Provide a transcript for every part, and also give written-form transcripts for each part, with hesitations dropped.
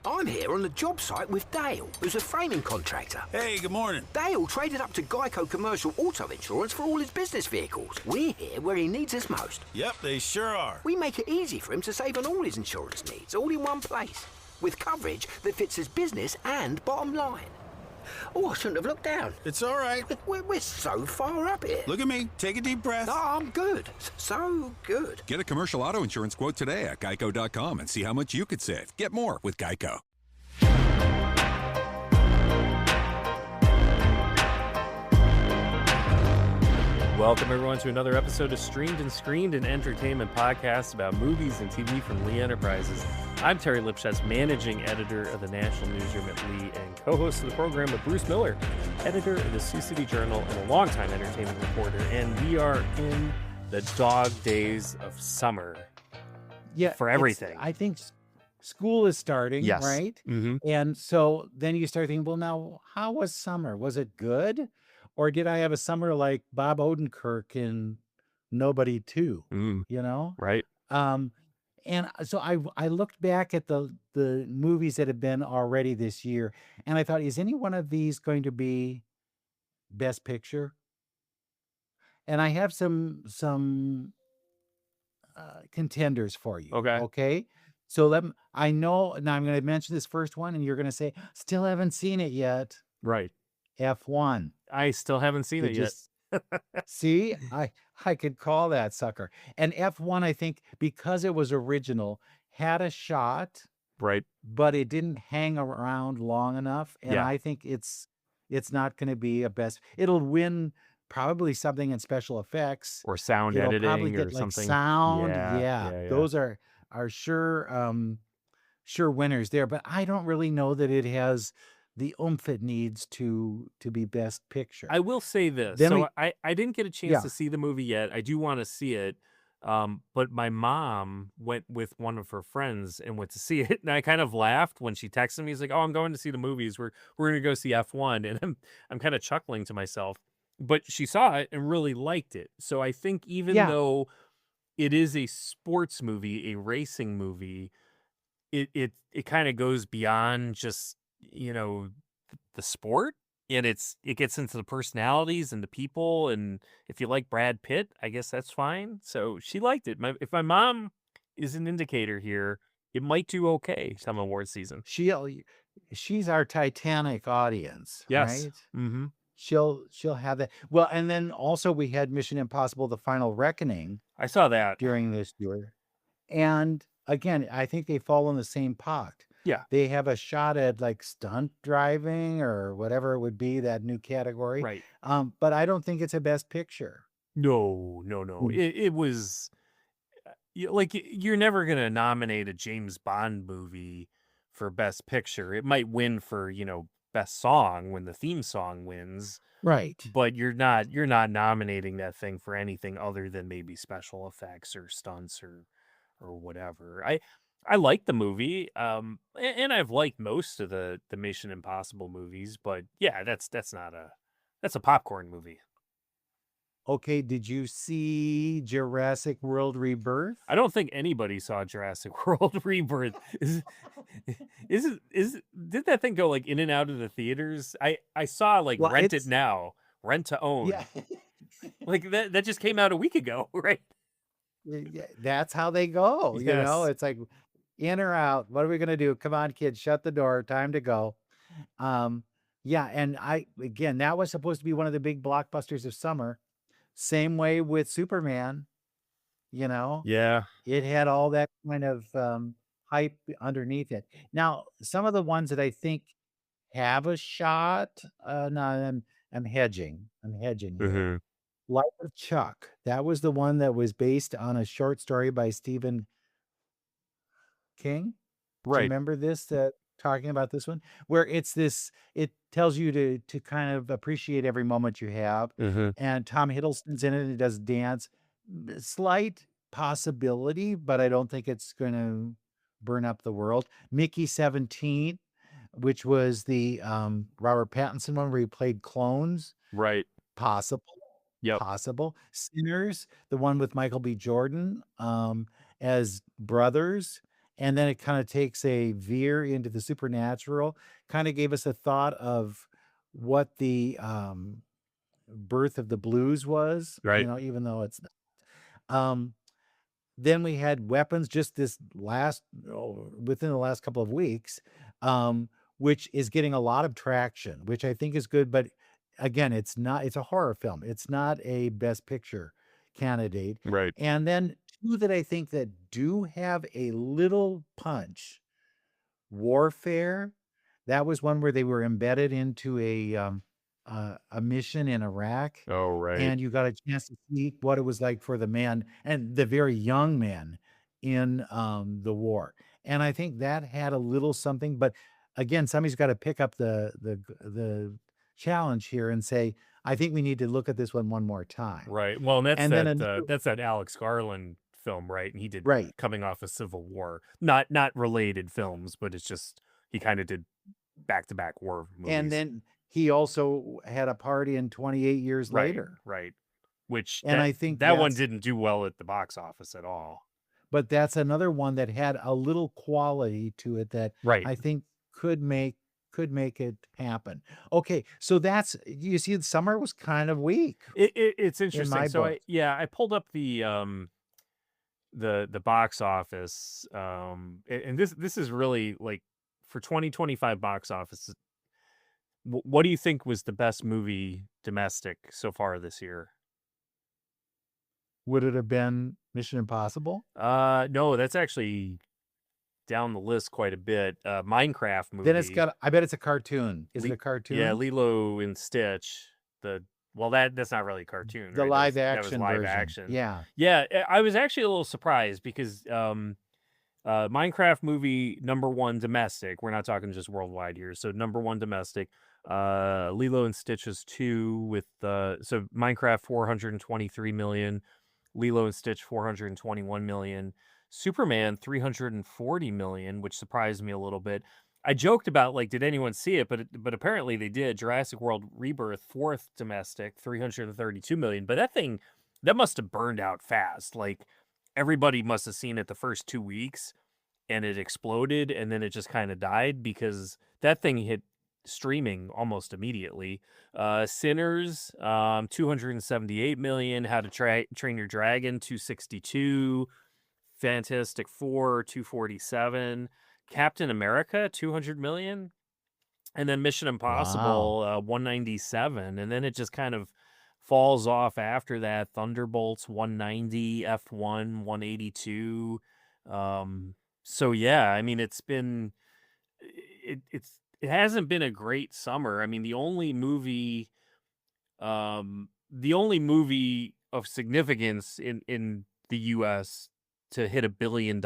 I'm here on the job site with Dale, who's a framing contractor. Hey, good morning. Dale traded up to Geico Commercial Auto Insurance for all his business vehicles. We're here where he needs us most. Yep, they sure are. We make it easy for him to save on all his insurance needs, all in one place, with coverage that fits his business and bottom line. Oh, I shouldn't have looked down. It's all right. We're so far up here. Look at me. Take a deep breath. Oh, I'm good. So good. Get a commercial auto insurance quote today at geico.com and see how much you could save. Get more with Geico. Welcome, everyone, to another episode of Streamed and Screened, an entertainment podcast about movies and TV from Lee Enterprises. I'm Terry Lipschutz, managing editor of the National Newsroom at Lee and co-host of the program with Bruce Miller, editor of the Sioux City Journal and a longtime entertainment reporter. And we are in the dog days of summer. Yeah, for everything. I think school is starting, Yes. right? Mm-hmm. And so then you start thinking, well, now, how was summer? Was it good? Or did I have a summer like Bob Odenkirk in Nobody 2, you know? Right. And so I looked back at the movies that have been already this year, and I thought, is any one of these going to be Best Picture? And I have some contenders for you. Okay. So I know now I'm going to mention this first one, and you're going to say, still haven't seen it yet. Right. F1. I still haven't seen it yet. See, I could call that sucker. And F1, I think, because it was original, had a shot, Right. but it didn't hang around long enough. And Yeah. I think it's not going to be a best. It'll win probably something in special effects. Or sound It'll probably editing get or like something. sound. Yeah, Yeah. yeah, yeah. Those are sure winners there. But I don't really know that it has the oomph it needs to be Best Picture. I will say this. Then So I didn't get a chance Yeah. to see the movie yet. I do want to see it. But my mom went with one of her friends and went to see it. And I kind of laughed when she texted me. He's like, "Oh, I'm going to see the movies. We're going to go see F1." And I'm kind of chuckling to myself. But she saw it and really liked it. So I think even Yeah. though it is a sports movie, a racing movie, it kind of goes beyond just, the sport, and it gets into the personalities and the people. And if you like Brad Pitt, I guess that's fine. So she liked it. If my mom is an indicator here, it might do okay some award season. She's our Titanic audience, Yes. right? Mm-hmm. She'll have that. Well, and then also we had Mission Impossible: The Final Reckoning I saw that. during this tour. And again, I think they fall in the same pot. Yeah. They have a shot at like stunt driving or whatever it would be, that new category. Right. But I don't think it's a Best Picture. No. Mm. It was you're never gonna nominate a James Bond movie for Best Picture. It might win for Best Song when the theme song wins, Right. but you're not nominating that thing for anything other than maybe special effects or stunts or whatever. I like the movie, and I've liked most of the Mission Impossible movies, but yeah, that's a popcorn movie. Okay, did you see Jurassic World Rebirth? I don't think anybody saw Jurassic World Rebirth. Did that thing go like in and out of the theaters? I saw like Well, Rent It it's Now, Rent to Own. yeah. Like that just came out a week ago, right? Yeah, that's how they go. Yes. It's like in or out. What are we gonna do? Come on, kids, shut the door. Time to go. Yeah, and again, that was supposed to be one of the big blockbusters of summer. Same way with Superman. Yeah. It had all that kind of hype underneath it. Now, some of the ones that I think have a shot. No, I'm hedging. I'm hedging here. Mm-hmm. Life of Chuck. That was the one that was based on a short story by Stephen King. Do you Right. remember this? Talking about this one, where it tells you to kind of appreciate every moment you have. Mm-hmm. And Tom Hiddleston's in it, and he does dance. Slight possibility, but I don't think it's going to burn up the world. Mickey 17, which was the Robert Pattinson one where he played clones. Right. Possible. Yep. Possible. Sinners, the one with Michael B. Jordan as brothers, and then it kind of takes a veer into the supernatural. Kind of gave us a thought of what the birth of the blues was, Right. even though it's um then we had weapons just this within the last couple of weeks, which is getting a lot of traction, which I think is good. But again, it's a horror film. It's not a best picture candidate. Right. And then two that I think that do have a little punch. Warfare, that was one where they were embedded into a mission in Iraq, Oh, right. and you got a chance to see what it was like for the man and the very young men in the war. And I think that had a little something, but again, somebody's got to pick up the challenge here and say, I think we need to look at this one more time. Right. Well, and And then another, that's that Alex Garland film, right? And he did right. coming off of Civil War. Not related films, but it's just he kind of did back-to-back war movies. And then he also had a party in 28 years Right, later. right. Which And I think that one that's, didn't do well at the box office at all. but that's another one that had a little quality to it that Right. I think could make it happen. Okay, so that's, you see, the summer was kind of weak It's in interesting. my So book. I pulled up the box office, and this is really like for 2025 box office. What do you think was the best movie domestic so far this year? Would it have been Mission Impossible? No, that's actually down the list quite a bit. Minecraft Then it's movie. got, I bet it's a cartoon. Is it Le- a cartoon? Yeah, Lilo and Stitch. That's not really a cartoon, The right? live That was action live version. action. Yeah. Yeah, I was actually a little surprised because Minecraft movie #1 domestic. We're not talking just worldwide here. So #1 domestic. Lilo and Stitch is 2 with so Minecraft 423 million, Lilo and Stitch 421 million, Superman 340 million, which surprised me a little bit. I joked about like, did anyone see it? But apparently they did. Jurassic World Rebirth 4th domestic 332 million. But that must have burned out fast. Like everybody must have seen it the first 2 weeks, and it exploded, and then it just kind of died because that thing hit streaming almost immediately. Sinners 278 million. How to Train Your Dragon 262. Fantastic Four 247. Captain America 200 million, and then Mission Impossible 197, and then it just kind of falls off after that. Thunderbolts 190, F1 182. So yeah, I mean it hasn't been a great summer. I mean the only movie of significance in the US to hit $1 billion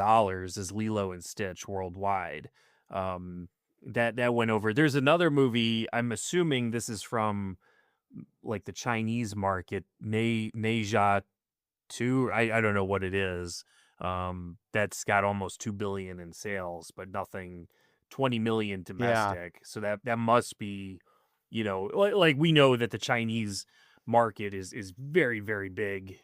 is Lilo and Stitch worldwide. That went over. There's another movie, I'm assuming this is from like the Chinese market, Neja 2. I don't know what it is. That's got almost 2 billion in sales, but nothing 20 million domestic. So that must be, like we know that the Chinese market is very, very big.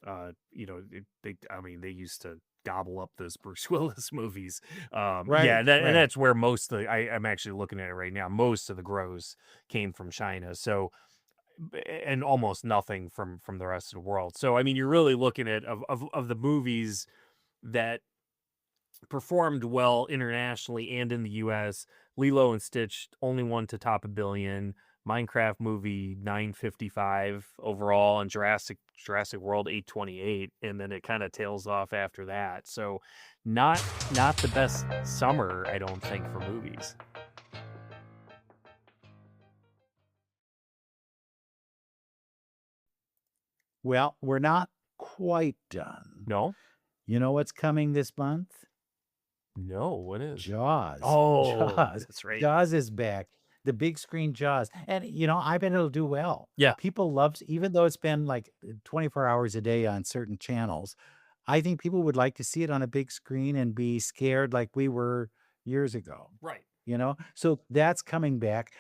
They used to gobble up those Bruce Willis movies. Right. And that's where most of I'm actually looking at it right now. Most of the gross came from China. So, and almost nothing from the rest of the world. So, I mean, you're really looking at of the movies that performed well internationally and in the US, Lilo and Stitch only one to top $1 billion. Minecraft movie 955 overall, and Jurassic World 828, and then it kind of tails off after that. So not the best summer, I don't think, for movies. Well, we're not quite done. No? You know what's coming this month? No, what is? Jaws. Oh, Jaws. that's right. Jaws is back. The big screen Jaws. And, I bet it'll do well. Yeah. People love, even though it's been like 24 hours a day on certain channels, I think people would like to see it on a big screen and be scared like we were years ago. Right. So that's coming back.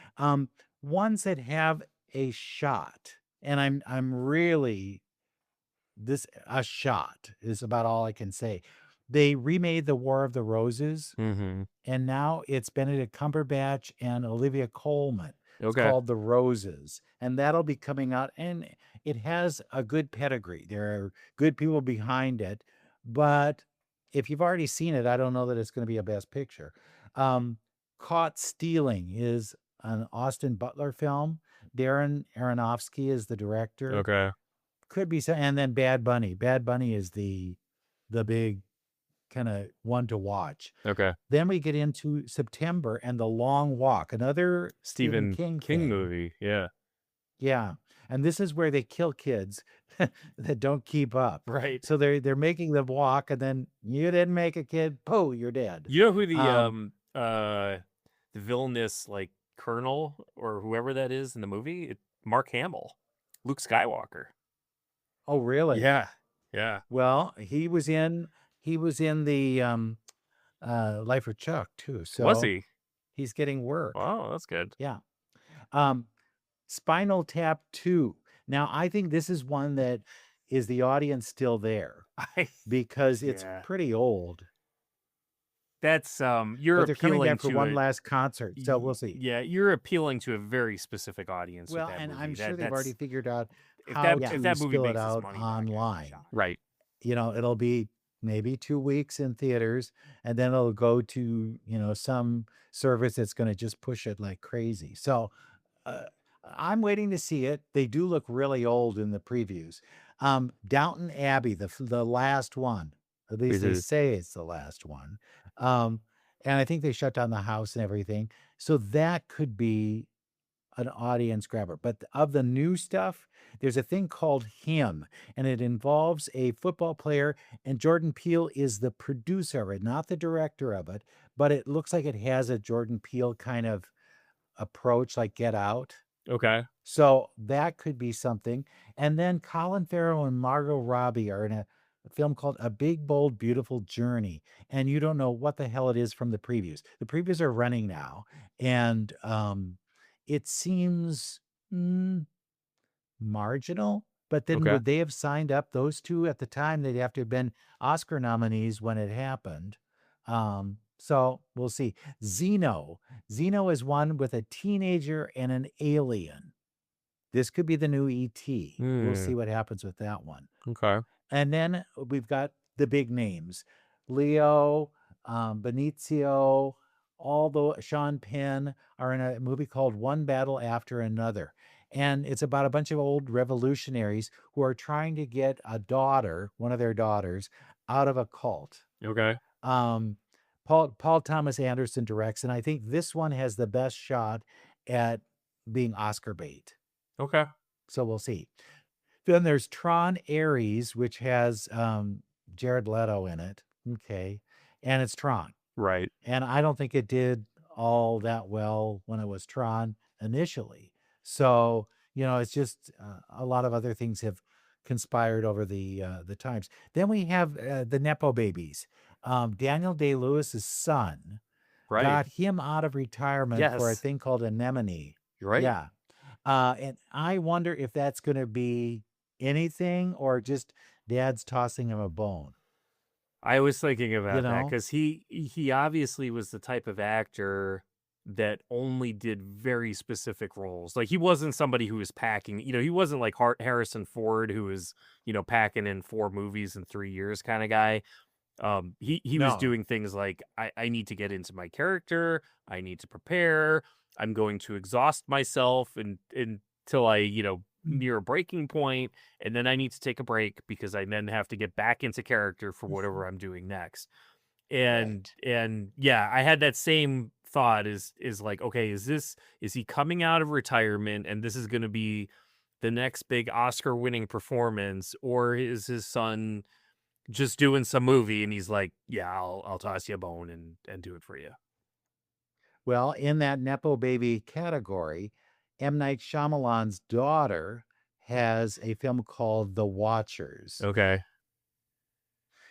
Ones that have a shot, and I'm really, a shot is about all I can say. They remade The War of the Roses, Mm-hmm. and now it's Benedict Cumberbatch and Olivia Colman. It's Okay. called The Roses, and that'll be coming out. And it has a good pedigree. There are good people behind it, but if you've already seen it, I don't know that it's going to be a Best Picture. Caught Stealing is an Austin Butler film. Darren Aronofsky is the director. Okay. Could be some, and then Bad Bunny. Bad Bunny is the big kind of one to watch. Okay. Then we get into September and The Long Walk, another Stephen King thing. movie. Yeah. Yeah. And this is where they kill kids that don't keep up. Right. So they're making them walk, and then you didn't make a kid, pooh, you're dead. You know who the villainous like colonel or whoever that is in the movie? Mark Hamill, Luke Skywalker. Oh, really? Yeah. Yeah. Well, he was in the Life of Chuck too. So Was he? he's getting work. Oh, that's good. Yeah. Spinal Tap 2. Now, I think this is one that is the audience still there because it's Yeah. pretty old. That's you're But they're coming appealing back for to one a- last concert, so we'll see. Yeah, you're appealing to a very specific audience. Well, with that and movie. I'm sure they've That's- already figured out if how that to if that movie spill makes it its out money back, I give it a online. shot. Right. It'll be maybe 2 weeks in theaters, and then it'll go to, some service that's going to just push it like crazy. So I'm waiting to see it. They do look really old in the previews. Downton Abbey, the last one. At least they say it's the last one. And I think they shut down the house and everything. So that could be an audience grabber. But of the new stuff, there's a thing called Him, and it involves a football player, and Jordan Peele is the producer of it, not the director of it, but it looks like it has a Jordan Peele kind of approach, like Get Out. Okay. So that could be something. And then Colin Farrell and Margot Robbie are in a film called A Big, Bold, Beautiful Journey. And you don't know what the hell it is from the previews. The previews are running now. And it seems marginal. But then would they have signed up those two at the time? They'd have to have been Oscar nominees when it happened. So we'll see. Xeno is one with a teenager and an alien. This could be the new E.T. We'll see what happens with that one. Okay. And then we've got the big names. Leo, Benicio, Sean Penn are in a movie called One Battle After Another. And it's about a bunch of old revolutionaries who are trying to get a daughter, one of their daughters, out of a cult. Okay. Paul Thomas Anderson directs, and I think this one has the best shot at being Oscar bait. Okay. So we'll see. Then there's Tron Ares, which has Jared Leto in it. Okay. And it's Tron. Right. And I don't think it did all that well when it was Tron initially. So, it's just a lot of other things have conspired over the times. Then we have the Nepo babies. Daniel Day-Lewis's son got him out of retirement for a thing called Anemone. You're right. Yeah. And I wonder if that's going to be anything or just dad's tossing him a bone. I was thinking about that because he obviously was the type of actor that only did very specific roles. Like he wasn't somebody who was packing, he wasn't like Harrison Ford, who was, packing in 4 movies in 3 years kind of guy. He was doing things like, I need to get into my character. I need to prepare. I'm going to exhaust myself until I, near a breaking point, and then I need to take a break because I then have to get back into character for whatever I'm doing next. And yeah, I had that same thought is like, okay, is he coming out of retirement and this is going to be the next big Oscar winning performance, or is his son just doing some movie and he's like, yeah, I'll toss you a bone and do it for you? Well, in that Nepo baby category, M. Night Shyamalan's daughter has a film called The Watchers. Okay.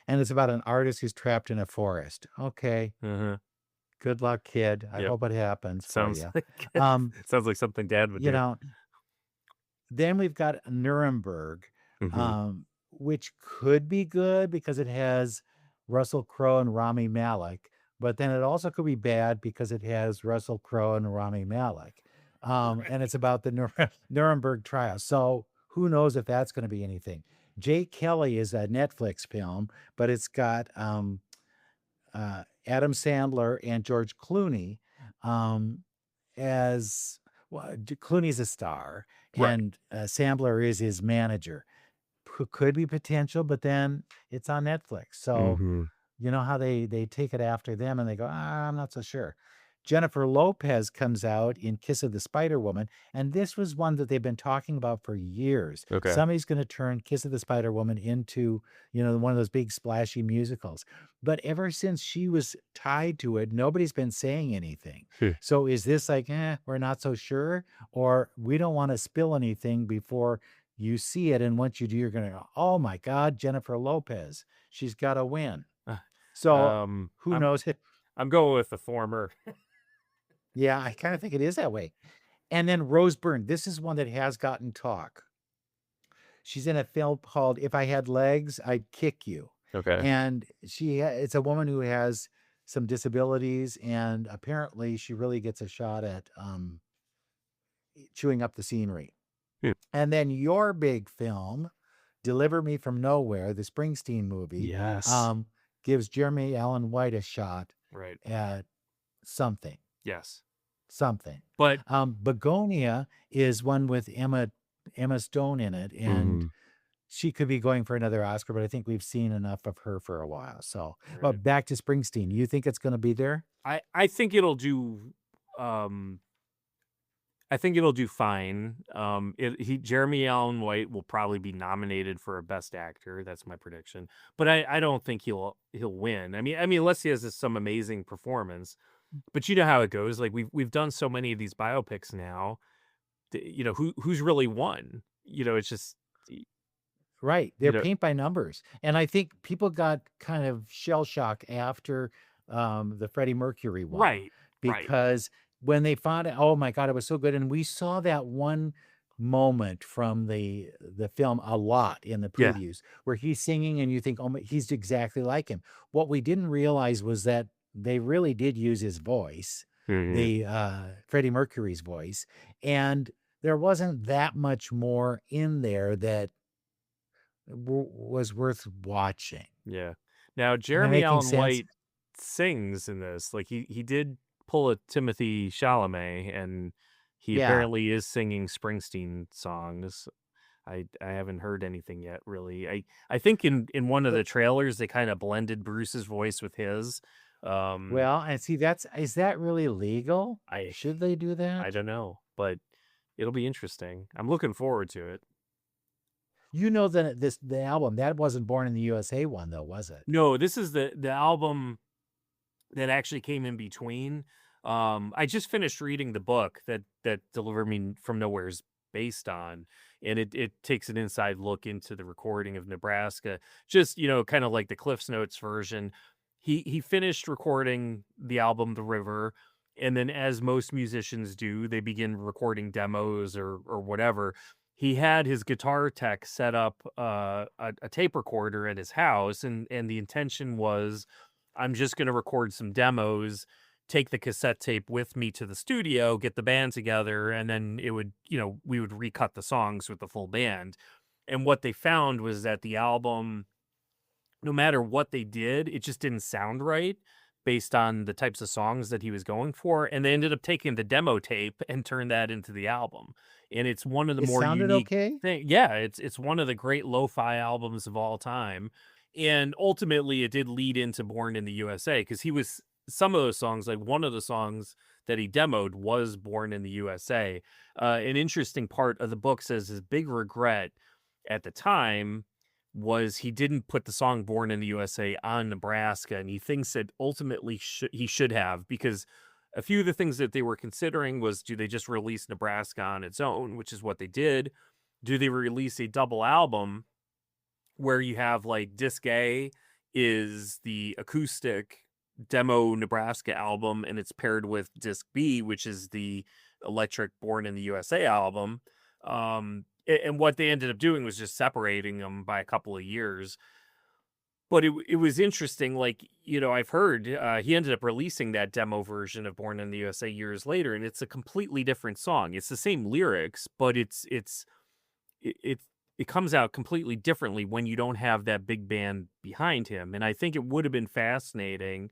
And it's about an artist who's trapped in a forest. Okay. Uh-huh. Good luck, kid. I hope it happens for you. Sounds like something Dad would do. Then we've got Nuremberg, which could be good because it has Russell Crowe and Rami Malek, but then it also could be bad because it has Russell Crowe and Rami Malek. And it's about the Nuremberg trial. So who knows if that's going to be anything. Jake Kelly is a Netflix film, but it's got Adam Sandler and George Clooney as well. Clooney's a star, Right. and Sandler is his manager. Could be potential, but then it's on Netflix. So Mhm. you know how they take it after them and they go, I'm not so sure. Jennifer Lopez comes out in Kiss of the Spider Woman, and this was one that they've been talking about for years. Okay. Somebody's going to turn Kiss of the Spider Woman into, one of those big splashy musicals. But ever since she was tied to it, nobody's been saying anything. So is this like, we're not so sure, or we don't want to spill anything before you see it, and once you do, you're going to go, oh my God, Jennifer Lopez, she's got to win. So who knows? I'm going with the former. Yeah, I kind of think it is that way. And then Rose Byrne, this is one that has gotten talk. She's in a film called If I Had Legs, I'd Kick You. Okay. And it's a woman who has some disabilities, and apparently she really gets a shot at chewing up the scenery. And then your big film, Deliver Me From Nowhere, the Springsteen movie, Yes. gives Jeremy Allen White a shot Right. at something. Yes. Something. But Begonia is one with Emma Stone in it, and she could be going for another Oscar, but I think we've seen enough of her for a while. So, but back to Springsteen. You think it's going to be there? I think it'll do. I think it'll do fine. Jeremy Allen White will probably be nominated for a Best Actor. That's my prediction. But I don't think he'll win. I mean, unless he has some amazing performance. But you know how it goes. Like we've done so many of these biopics now. Who's really won? It's just right. They're paint by numbers, and I think people got kind of shell shock after the Freddie Mercury one, right? Because when they found out, oh my God, it was so good, and we saw that one moment from the film a lot in the previews where he's singing, and you think, oh, he's exactly like him. What we didn't realize was that they really did use his voice, the Freddie Mercury's voice, and there wasn't that much more in there that was worth watching. Yeah. Now Jeremy Allen White sings in this. Like he did pull a Timothy Chalamet, and he apparently is singing Springsteen songs. I haven't heard anything yet, really. I think in one of the trailers they kind of blended Bruce's voice with his. Well, and see, is that really legal? Should they do that? I don't know, but it'll be interesting. I'm looking forward to it. The album that wasn't Born in the USA one though, was it? No, this is the album that actually came in between. I just finished reading the book that Deliver Me From Nowhere is based on, and it takes an inside look into the recording of Nebraska. Just kind of like the Cliff's Notes version. He finished recording the album The River, and then, as most musicians do, they begin recording demos or whatever. He had his guitar tech set up a tape recorder at his house, and the intention was, I'm just going to record some demos, take the cassette tape with me to the studio, get the band together, and then we would recut the songs with the full band. And what they found was that the album, no matter what they did, it just didn't sound right based on the types of songs that he was going for. And they ended up taking the demo tape and turned that into the album. And it's one of the more unique things. Yeah, it's one of the great lo-fi albums of all time. And ultimately, it did lead into Born in the USA, because some of those songs, like one of the songs that he demoed was Born in the USA. An interesting part of the book says his big regret at the time was he didn't put the song Born in the USA on Nebraska, and he thinks that ultimately he should have, because a few of the things that they were considering was, do they just release Nebraska on its own, which is what they did? Do they release a double album where you have, like, disc A is the acoustic demo Nebraska album, and it's paired with disc B, which is the electric Born in the USA album? And what they ended up doing was just separating them by a couple of years. But it was interesting, like, I've heard he ended up releasing that demo version of Born in the USA years later, and it's a completely different song. It's the same lyrics, but it comes out completely differently when you don't have that big band behind him. And I think it would have been fascinating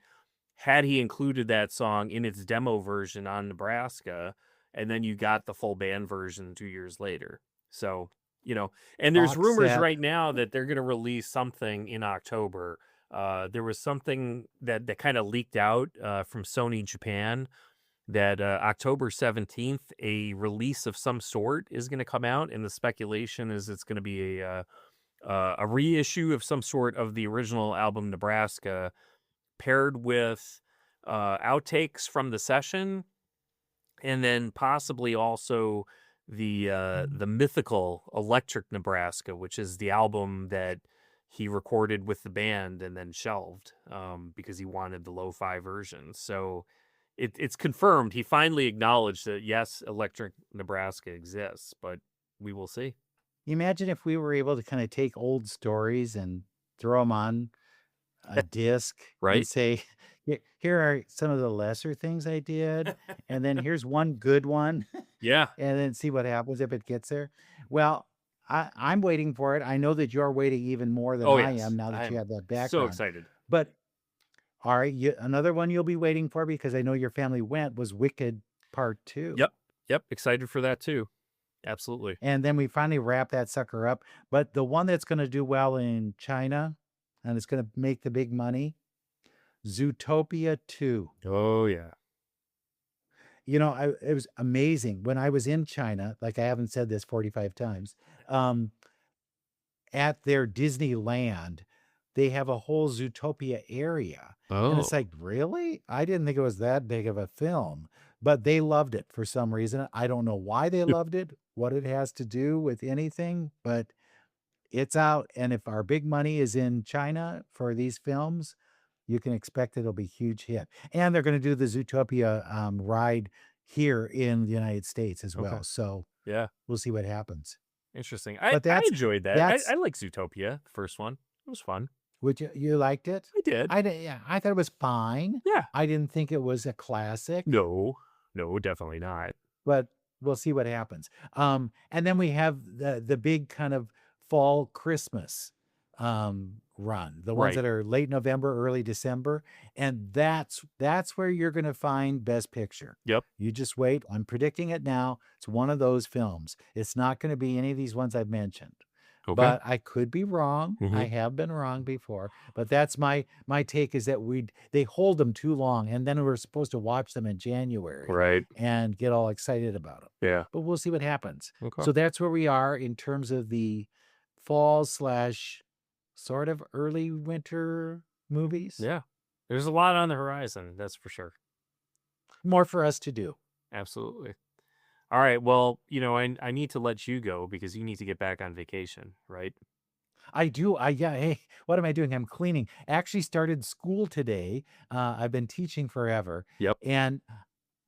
had he included that song in its demo version on Nebraska, and then you got the full band version 2 years later. So, and there's Box rumors set. right now that they're going to release something in October. There was something that kind of leaked out from Sony Japan that October 17th, a release of some sort is going to come out. And the speculation is it's going to be a reissue of some sort of the original album Nebraska, paired with outtakes from the session, and then possibly also the mythical Electric Nebraska, which is the album that he recorded with the band and then shelved because he wanted the lo-fi version. So it's confirmed. He finally acknowledged that, yes, Electric Nebraska exists, but we will see. Imagine if we were able to kind of take old stories and throw them on a disc Right. and say, here are some of the lesser things I did, and then here's one good one, Yeah. and then see what happens if it gets there. Well, I'm waiting for it. I know that you're waiting even more than I yes. am now that I'm you have that so background. excited. But all right, another one you'll be waiting for, because I know your family went, was Wicked Part 2. Yep. Excited for that too. Absolutely. And then we finally wrap that sucker up. But the one that's going to do well in China and it's going to make the big money, Zootopia 2. Oh, yeah. It was amazing. When I was in China, like I haven't said this 45 times, at their Disneyland, they have a whole Zootopia area. Oh. And it's like, really? I didn't think it was that big of a film. But they loved it for some reason. I don't know why they loved it, what it has to do with anything, but it's out. And if our big money is in China for these films, you can expect it'll be a huge hit. And they're going to do the Zootopia ride here in the United States as well. Okay. So Yeah. we'll see what happens. Interesting. But I enjoyed that. that's- I like Zootopia, the first one. It was fun. Would you liked it? I did. I thought it was fine. Yeah. I didn't think it was a classic. No, definitely not. But we'll see what happens. And then we have the big kind of fall Christmas run, the ones Right. that are late November, early December, and that's where you're going to find Best Picture. Yep. You just wait. I'm predicting it now. It's one of those films. It's not going to be any of these ones I've mentioned. Okay. But I could be wrong. Mhm. I have been wrong before. But that's my take, is that they hold them too long, and then we're supposed to watch them in January Right. and get all excited about them. Yeah. But we'll see what happens. Okay. So that's where we are in terms of the fall / sort of early winter movies. Yeah. There's a lot on the horizon, that's for sure. More for us to do. Absolutely. All right. Well, I need to let you go because you need to get back on vacation, right? I do. Hey, what am I doing? I'm cleaning. Actually started school today. I've been teaching forever. Yep. And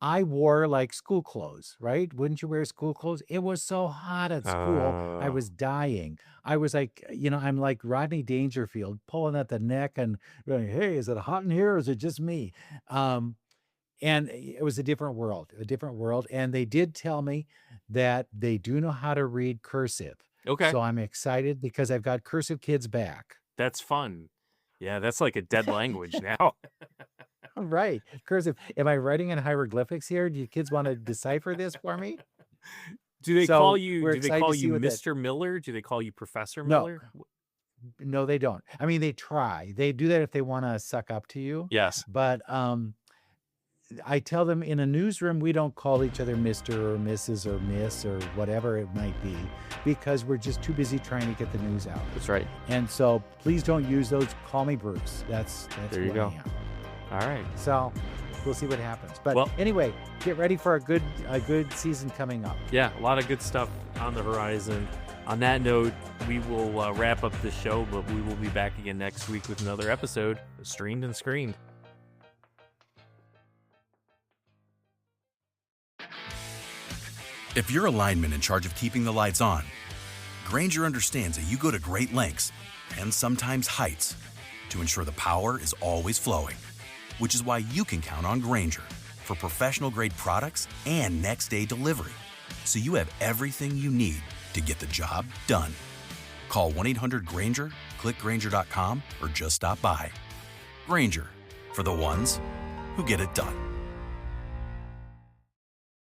I wore like school clothes, right? Wouldn't you wear school clothes? It was so hot at school. I Oh. was dying. I was like, I'm like Rodney Dangerfield pulling at the neck and going, hey, is it hot in here or is it just me? And it was a different world. And they did tell me that they do know how to read cursive. Okay. So I'm excited because I've got cursive kids back. That's fun. Yeah, that's like a dead language now. Right. Cursive. Am I writing in hieroglyphics here? Do you kids want to decipher this for me? Do they So, call you we're do they excited to call see you what that- Mr. Miller? Do they call you Professor No. Miller? No, they don't. I mean, they try. They do that if they want to suck up to you. Yes. But I tell them in a newsroom, we don't call each other Mr. or Mrs. or Miss or whatever it might be, because we're just too busy trying to get the news out. That's right. And so please don't use those. Call me Bruce. That's There you who go. I am. All right. So we'll see what happens. But Well- anyway, get ready for a good season coming up. Yeah, a lot of good stuff on the horizon. On that note, we will wrap up the show, but we will be back again next week with another episode of Streamed and Screened. If you're a lineman in charge of keeping the lights on, Granger understands that you go to great lengths and sometimes heights to ensure the power is always flowing. Which is why you can count on Grainger for professional-grade products and next-day delivery. So you have everything you need to get the job done. Call 1-800-GRAINGER, click Grainger.com, or just stop by. Grainger, for the ones who get it done.